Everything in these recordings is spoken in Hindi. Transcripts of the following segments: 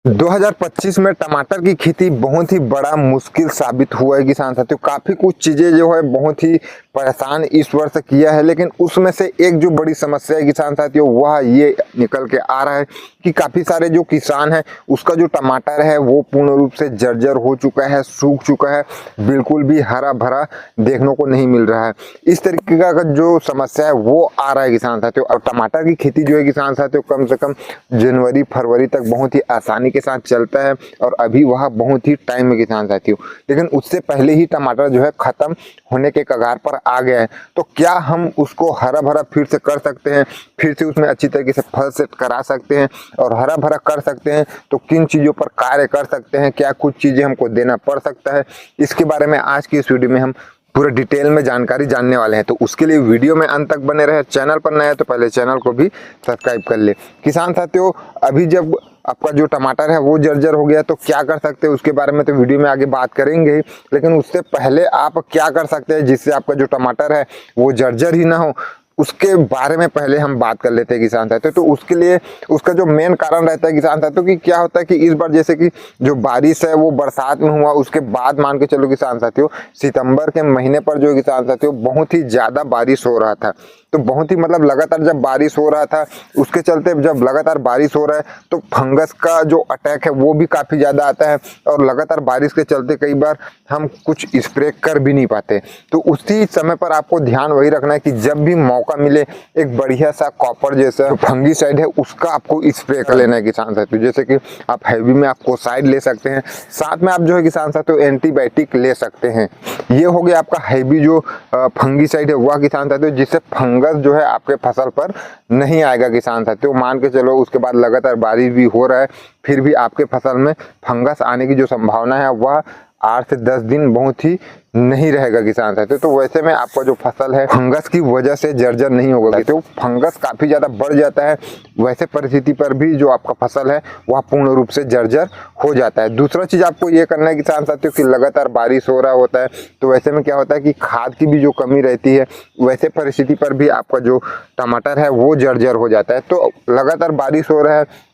2025 में टमाटर की खेती बहुत ही बड़ा मुश्किल साबित हुआ है किसान साथियों। काफी कुछ चीजें जो है बहुत ही परेशान इस वर्ष किया है, लेकिन उसमें से एक जो बड़ी समस्या है किसान साथियों वह ये निकल के आ रहा है कि काफी सारे जो किसान है उसका जो टमाटर है वो पूर्ण रूप से जर्जर हो चुका है, सूख चुका है, बिल्कुल भी हरा भरा देखने को नहीं मिल रहा है। इस तरीके का जो समस्या है वो आ रहा है किसान साथियों। और टमाटर की खेती जो है किसान साथियों कम से कम जनवरी फरवरी तक बहुत ही आसानी के साथ चलता है और अभी वह बहुत ही टाइम है किसान साथियों, लेकिन उससे पहले ही टमाटर जो है खत्म होने के कगार पर आ गया है। तो क्या हम उसको हरा भरा फिर से कर सकते हैं, फिर से उसमें अच्छी तरीके से फल सेट करा सकते हैं और हरा भरा कर सकते हैं तो किन चीज़ों पर कार्य कर सकते हैं, क्या कुछ चीज़ें हमको देना पड़ सकता है, इसके बारे में आज की इस वीडियो में हम पूरे डिटेल में जानकारी जानने वाले हैं। तो उसके लिए वीडियो में अंत तक बने रहे। चैनल पर नया है तो पहले चैनल को भी सब्सक्राइब कर ले। किसान साथियों, अभी जब आपका जो टमाटर है वो जर्जर हो गया तो क्या कर सकते हैं उसके बारे में तो वीडियो में आगे बात करेंगे ही, लेकिन उससे पहले आप क्या कर सकते हैं जिससे आपका जो टमाटर है वो जर्जर ही ना हो, उसके बारे में पहले हम बात कर लेते हैं किसान साथियों। तो उसके लिए उसका जो मेन कारण रहता है किसान साथियों कि क्या होता है कि इस बार जैसे कि जो बारिश है वो बरसात में हुआ, उसके बाद मान के चलो किसान साथियों सितंबर के महीने पर जो किसान साथियों बहुत ही ज़्यादा बारिश हो रहा था। तो बहुत ही मतलब लगातार जब बारिश हो रहा था उसके चलते जब लगातार बारिश हो रहा है तो फंगस का जो अटैक है वो भी काफ़ी ज़्यादा आता है और लगातार बारिश के चलते कई बार हम कुछ स्प्रे कर भी नहीं पाते। तो उसी समय पर आपको ध्यान वही रखना है कि जब भी मौका मिले एक बढ़िया सा कॉपर जैसा फंगीसाइड है उसका आपको स्प्रे कर लेना है किसान साथियों। जैसे कि आप हैवी में आपको साइड ले सकते हैं, साथ में आप जो है किसान साथियों एंटीबायोटिक ले सकते हैं। ये हो गया आपका हैवी जो फंगीसाइड है वह किसान साथियों, जिससे फंगस जो है आपके फसल पर नहीं आएगा किसान साथियों। मान के चलो उसके बाद लगातार बारिश भी हो रहा है फिर भी आपके फसल में फंगस आने की जो संभावना है वह 8 से 10 दिन बहुत ही नहीं रहेगा किसान साथियों। तो वैसे में आपका जो फसल है फंगस की वजह से जर्जर नहीं होगा। तो फंगस काफी ज्यादा बढ़ जाता है, वैसे परिस्थिति पर भी जो आपका फसल है वह पूर्ण रूप से जर्जर हो जाता है। दूसरा चीज आपको ये करना है किसान साथियों कि लगातार बारिश हो रहा होता है तो वैसे में क्या होता है कि खाद की भी जो कमी रहती है वैसे परिस्थिति पर भी आपका जो टमाटर है वो जर्जर हो जाता है। तो लगातार बारिश हो रहा है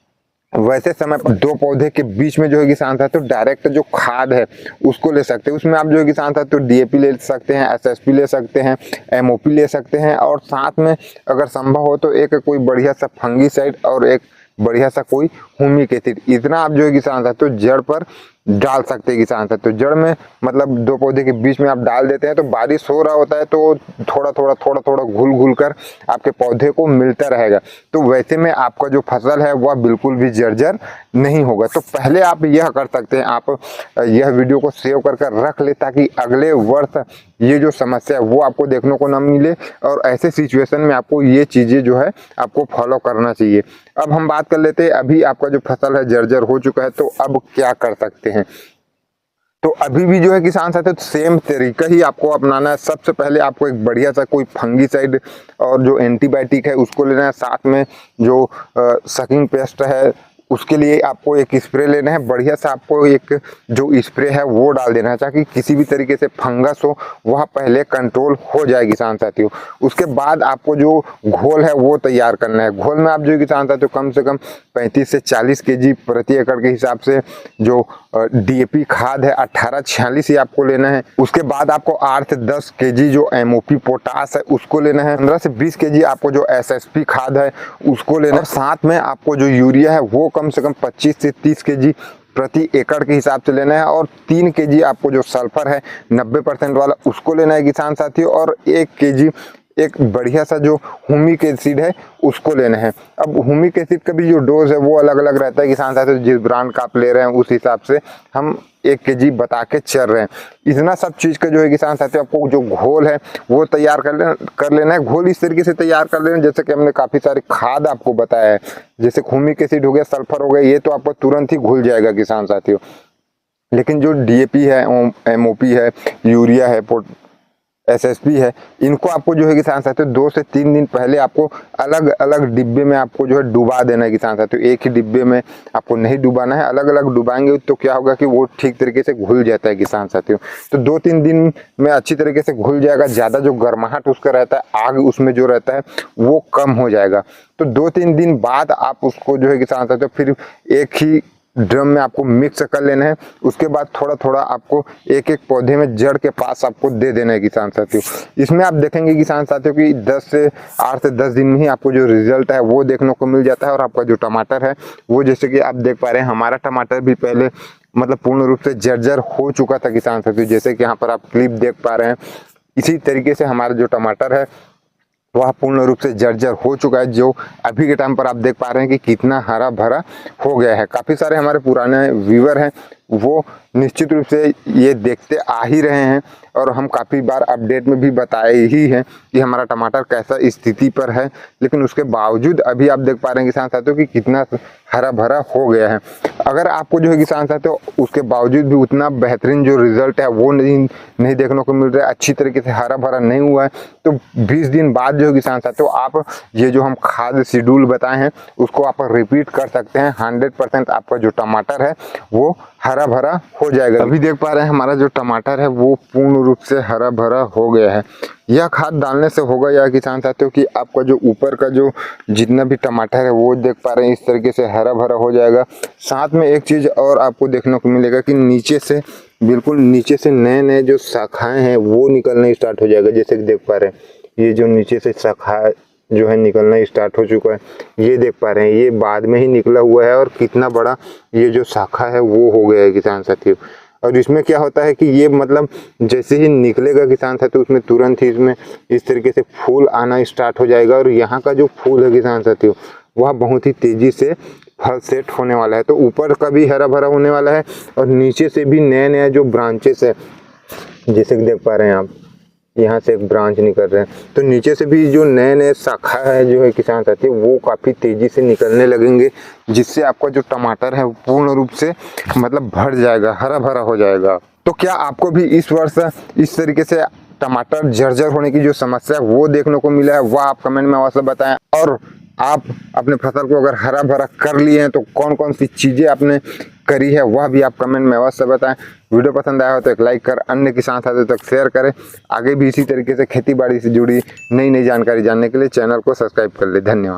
वैसे समय पर दो पौधे के बीच में जो है किसान साथियों डायरेक्ट जो खाद है उसको ले सकते हैं। उसमें आप जो है किसान साथियों डीएपी ले सकते हैं, एसएसपी ले सकते हैं, एमओपी ले सकते हैं और साथ में अगर संभव हो तो एक कोई बढ़िया सा फंगीसाइड और एक बढ़िया सा कोई हुमिक एसिड, इतना आप जो है किसान साथियों जड़ पर डाल सकते हैं किसान साथियों। जड़ में मतलब दो पौधे के बीच में आप डाल देते हैं तो बारिश हो रहा होता है तो थोड़ा थोड़ा घुल घुल कर आपके पौधे को मिलता रहेगा। तो वैसे में आपका जो फसल है वह बिल्कुल भी जर्जर नहीं होगा। तो पहले आप यह कर सकते हैं, आप यह वीडियो को सेव कर कर रख ले ताकि अगले वर्ष ये जो समस्या है वो आपको देखने को न मिले और ऐसे सिचुएशन में आपको ये चीज़ें जो है आपको फॉलो करना चाहिए। अब हम बात कर लेते हैं, अभी आपका जो फसल है जर्जर हो चुका है तो अब क्या कर सकते हैं। तो अभी भी जो है किसान साथियों सेम तरीका ही आपको अपनाना है। सबसे पहले आपको एक बढ़िया सा कोई फंगीसाइड और जो एंटीबायोटिक है उसको लेना है, साथ में जो सकिंग पेस्ट है उसके लिए आपको एक स्प्रे लेना है। बढ़िया सा आपको एक जो स्प्रे है वो डाल देना है ताकि किसी भी तरीके से फंगस हो वह पहले कंट्रोल हो जाए किसान साथियों। उसके बाद आपको जो घोल है वो तैयार करना है। घोल में आप जो किसान साथियों कम से कम 35 से 40 केजी प्रति एकड़ के हिसाब से जो डीएपी खाद है 1846 ही आपको लेना है। उसके बाद आपको 8 से 10 केजी जो एमओपी पोटास है उसको लेना है। 15 से 20 केजी आपको जो एसएसपी खाद है उसको लेना है। साथ में आपको जो यूरिया है वो कम से कम 25 से 30 केजी प्रति एकड़ के हिसाब से लेना है और 3 केजी आपको जो सल्फर है 90% वाला उसको लेना है किसान साथियों और 1 केजी एक बढ़िया सा जो हुमिक एसिड है उसको लेना है। अब हुमिक एसिड का भी जो डोज है वो अलग अलग रहता है किसान साथियों, जिस ब्रांड का आप ले रहे हैं उस हिसाब से हम 1 केजी बता के चल रहे हैं। इतना सब चीज़ का जो है किसान साथियों आपको जो घोल है वो तैयार कर लेना है। घोल इस तरीके से तैयार कर लेना जैसे कि हमने काफ़ी सारे खाद आपको बताया है, जैसे हुमिक एसिड हो गया, सल्फर हो गया, ये तो आपको तुरंत ही घुल जाएगा किसान साथियों। लेकिन जो डीएपी है, एमओपी है, यूरिया है, एसएसपी है, इनको आपको जो है किसान साथियों 2 से 3 दिन पहले आपको अलग अलग डिब्बे में आपको जो है डुबा देना है किसान साथियों। एक ही डिब्बे में आपको नहीं डुबाना है, अलग अलग डुबाएंगे तो क्या होगा कि वो ठीक तरीके से घुल जाता है किसान साथियों। तो 2-3 दिन में अच्छी तरीके से घुल जाएगा, ज़्यादा जो गर्माहट उसका रहता है, आग उसमें जो रहता है वो कम हो जाएगा। तो 2-3 दिन बाद आप उसको जो है किसान साथियों फिर एक ही ड्रम में आपको मिक्स कर लेना है। उसके बाद थोड़ा थोड़ा आपको एक एक पौधे में जड़ के पास आपको दे देना है किसान साथियों। इसमें आप देखेंगे किसान साथियों कि 8 से 10 दिन में ही आपको जो रिजल्ट है वो देखने को मिल जाता है। और आपका जो टमाटर है वो, जैसे कि आप देख पा रहे हैं, हमारा टमाटर भी पहले मतलब पूर्ण रूप से जर्जर हो चुका था किसान साथियों। जैसे कि यहाँ पर आप क्लिप देख पा रहे हैं, इसी तरीके से हमारा जो टमाटर है वह पूर्ण रूप से जर्जर हो चुका है। जो अभी के टाइम पर आप देख पा रहे हैं कि कितना हरा भरा हो गया है। काफ़ी सारे हमारे पुराने व्यूअर हैं वो निश्चित रूप से ये देखते आ ही रहे हैं, और हम काफ़ी बार अपडेट में भी बताए ही हैं कि हमारा टमाटर कैसा स्थिति पर है। लेकिन उसके बावजूद अभी आप देख पा रहे हैं किसान साथियों कि कितना हरा भरा हो गया है। अगर आपको जो है किसान साथियों उसके बावजूद भी उतना बेहतरीन जो रिजल्ट है वो नहीं देखने को मिल रहा है, अच्छी तरीके से हरा भरा नहीं हुआ है, तो 20 दिन बाद जो है किसान साथियों आप ये जो हम खाद शेड्यूल बताए हैं उसको आप रिपीट कर सकते हैं। 100% आपका जो टमाटर है वो हरा भरा हो जाएगा। अभी देख पा रहे हैं हमारा जो टमाटर है वो पूर्ण रूप से हरा भरा हो गया है। यह खाद डालने से होगा या किसान साथियों कि आपका जो ऊपर का जो जितना भी टमाटर है वो देख पा रहे हैं इस तरीके से हरा भरा हो जाएगा। साथ में एक चीज़ और आपको देखने को मिलेगा कि नीचे से, बिल्कुल नीचे से नए नए जो शाखाएँ हैं वो निकलना स्टार्ट हो जाएगा। जैसे कि देख पा रहे हैं ये जो नीचे से शाखा जो है निकलना स्टार्ट हो चुका है, ये देख पा रहे हैं, ये बाद में ही निकला हुआ है और कितना बड़ा ये जो शाखा है वो हो गया है किसान साथियों। और इसमें क्या होता है कि ये मतलब जैसे ही निकलेगा किसान साथियों उसमें तुरंत ही इसमें इस तरीके से फूल आना स्टार्ट हो जाएगा। और यहाँ का जो फूल है किसान साथियों वह बहुत ही तेज़ी से फल सेट होने वाला है। तो ऊपर का भी हरा भरा होने वाला है और नीचे से भी नए नए जो ब्रांचेस है, जैसे कि देख पा रहे हैं आप यहाँ से एक ब्रांच निकल रहे हैं, तो नीचे से भी जो नए नए शाखा है जो है किसान साथी वो काफ़ी तेज़ी से निकलने लगेंगे, जिससे आपका जो टमाटर है पूर्ण रूप से मतलब भर जाएगा, हरा भरा हो जाएगा। तो क्या आपको भी इस वर्ष इस तरीके से टमाटर जर्जर होने की जो समस्या है वो देखने को मिला है, वह आप कमेंट में अवश्य बताएं। और आप अपने फसल को अगर हरा भरा कर लिए हैं तो कौन कौन सी चीज़ें आपने करी है वह भी आप कमेंट में अवश्य बताएं। वीडियो पसंद आया हो तो एक लाइक कर अन्य किसान साथियों तक शेयर करें। आगे भी इसी तरीके से खेती बाड़ी से जुड़ी नई नई जानकारी जानने के लिए चैनल को सब्सक्राइब कर ले। धन्यवाद।